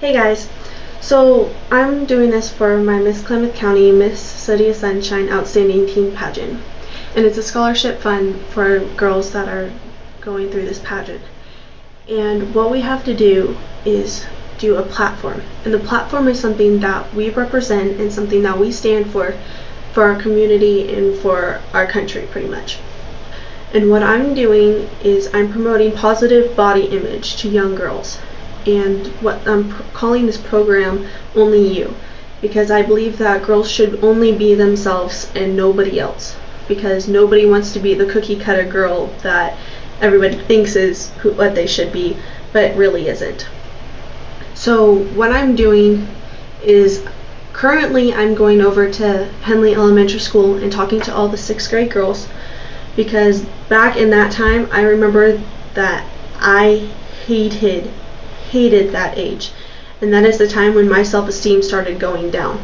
Hey guys, so I'm doing this for my Miss Klamath County Miss City of Sunshine Outstanding Teen Pageant, and it's a scholarship fund for girls that are going through this pageant. And what we have to do is do a platform, and the platform is something that we represent and something that we stand for our community and for our country pretty much. And what I'm doing is I'm promoting positive body image to young girls. And what I'm calling this program Only You, because I believe that girls should only be themselves and nobody else, because nobody wants to be the cookie cutter girl that everybody thinks is what they should be, but really isn't. So what I'm doing is currently I'm going over to Henley Elementary School and talking to all the 6th grade girls, because back in that time I remember that I hated that age, and that is the time when my self-esteem started going down.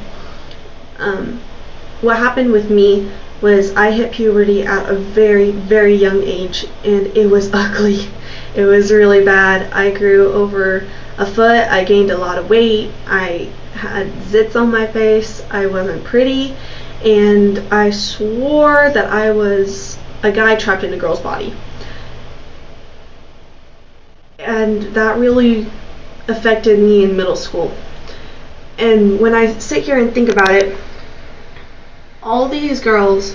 What happened with me was I hit puberty at a very, very young age, and it was ugly. It was really bad. I grew over a foot, I gained a lot of weight, I had zits on my face, I wasn't pretty, and I swore that I was a guy trapped in a girl's body. And that really affected me in middle school. And when I sit here and think about it, all these girls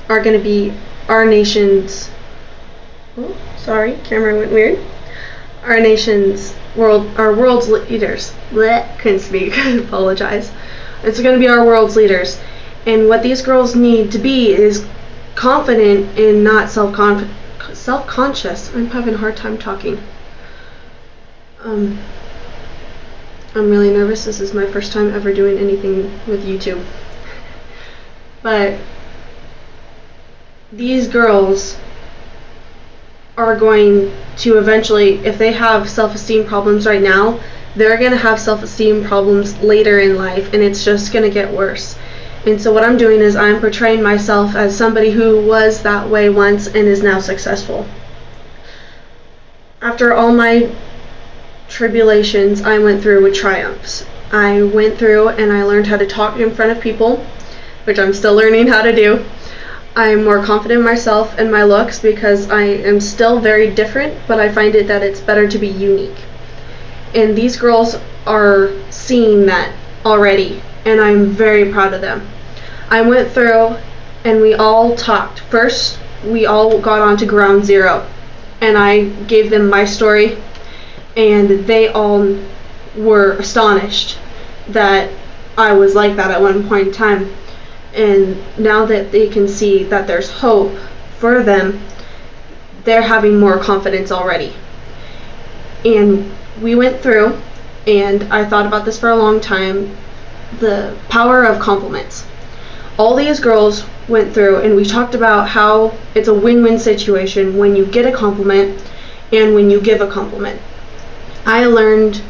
are going to be our nation's, oh, sorry, camera went weird, our world's leaders. Blech, couldn't speak, apologize. It's going to be our world's leaders. And what these girls need to be is confident and not self-conscious. I'm having a hard time talking. I'm really nervous. This is my first time ever doing anything with YouTube. But these girls are going to eventually, if they have self-esteem problems right now, they're going to have self-esteem problems later in life, and it's just going to get worse. And so what I'm doing is I'm portraying myself as somebody who was that way once and is now successful. After all my tribulations, I went through with triumphs. I went through and I learned how to talk in front of people, which I'm still learning how to do. I'm more confident in myself and my looks because I am still very different, but I find it that it's better to be unique. And these girls are seeing that already, and I'm very proud of them. I went through and we all talked. First, we all got onto ground zero, and I gave them my story, and they all were astonished that I was like that at one point in time. And now that they can see that there's hope for them, they're having more confidence already. And we went through, and I thought about this for a long time, the power of compliments. All these girls went through, and we talked about how it's a win-win situation when you get a compliment and when you give a compliment. I learned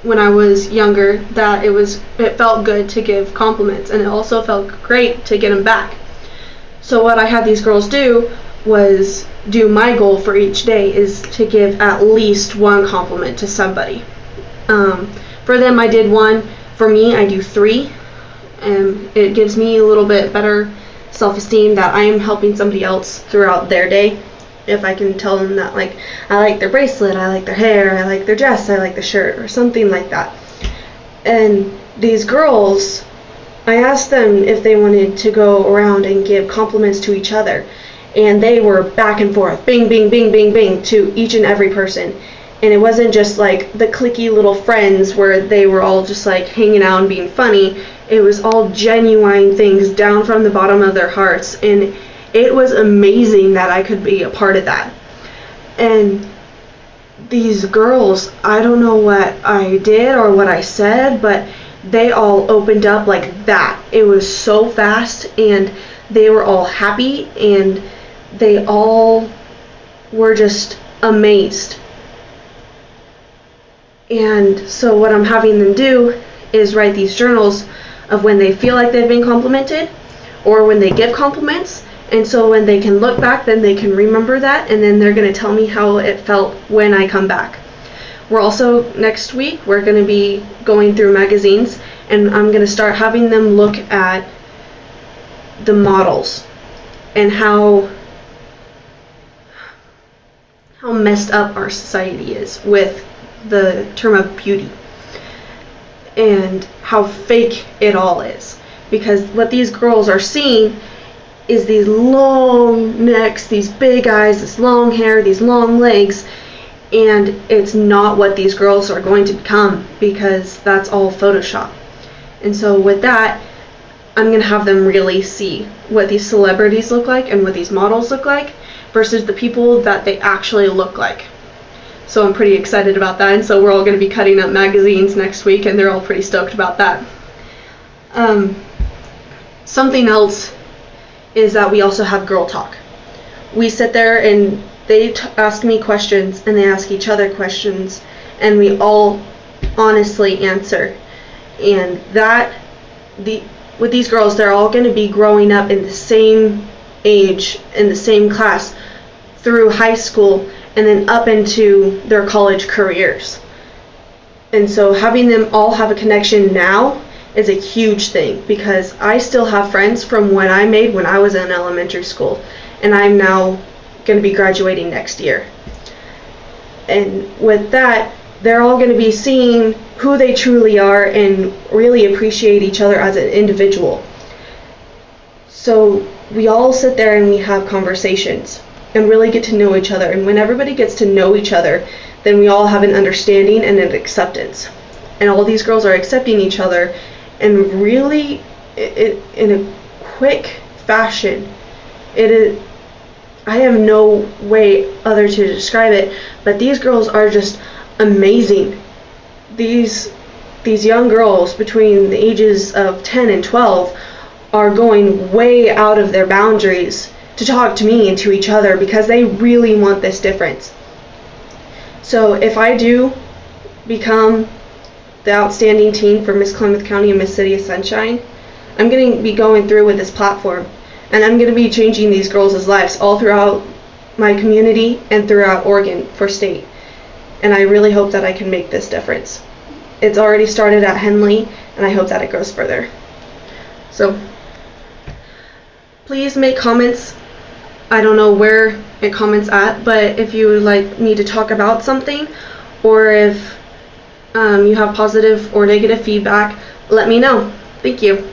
when I was younger that it felt good to give compliments, and it also felt great to get them back. So what I had these girls do was do my goal for each day is to give at least one compliment to somebody. For them, I did one. For me, I do 3, and it gives me a little bit better self-esteem that I am helping somebody else throughout their day. If I can tell them that, like, I like their bracelet, I like their hair, I like their dress, I like the shirt, or something like that. And these girls, I asked them if they wanted to go around and give compliments to each other, and they were back and forth, bing, bing, bing, bing, bing, to each and every person. And it wasn't just like the cliquey little friends where they were all just like hanging out and being funny. It was all genuine things down from the bottom of their hearts, and it was amazing that I could be a part of that. And these girls, I don't know what I did or what I said, but they all opened up like that. It was so fast, and they were all happy, and they all were just amazed. And so what I'm having them do is write these journals of when they feel like they've been complimented or when they give compliments. And so when they can look back, then they can remember that, and then they're going to tell me how it felt when I come back. We're also, next week, we're going to be going through magazines, and I'm going to start having them look at the models and how messed up our society is with the term of beauty and how fake it all is. Because what these girls are seeing is these long necks, these big eyes, this long hair, these long legs, and it's not what these girls are going to become, because that's all Photoshop. And so with that, I'm going to have them really see what these celebrities look like and what these models look like versus the people that they actually look like. So I'm pretty excited about that, and so we're all going to be cutting up magazines next week, and they're all pretty stoked about that. Something else is that we also have girl talk. We sit there and they ask me questions and they ask each other questions, and we all honestly answer. And with these girls, they're all going to be growing up in the same age, in the same class, through high school, and then up into their college careers. And so having them all have a connection now is a huge thing, because I still have friends from when I made when I was in elementary school, and I'm now going to be graduating next year. And with that, they're all going to be seeing who they truly are and really appreciate each other as an individual. So we all sit there and we have conversations and really get to know each other. And when everybody gets to know each other, then we all have an understanding and an acceptance. And all these girls are accepting each other, and really in a quick fashion. It is, I have no way other to describe it, but these girls are just amazing. These young girls between the ages of 10 and 12 are going way out of their boundaries to talk to me and to each other, because they really want this difference. So if I do become the outstanding teen for Miss Klamath County and Miss City of Sunshine, I'm going to be going through with this platform, and I'm going to be changing these girls' lives all throughout my community and throughout Oregon for state. And I really hope that I can make this difference. It's already started at Henley, and I hope that it goes further. So please make comments. I don't know where it comments at, but if you would like me to talk about something, or if you have positive or negative feedback, let me know. Thank you.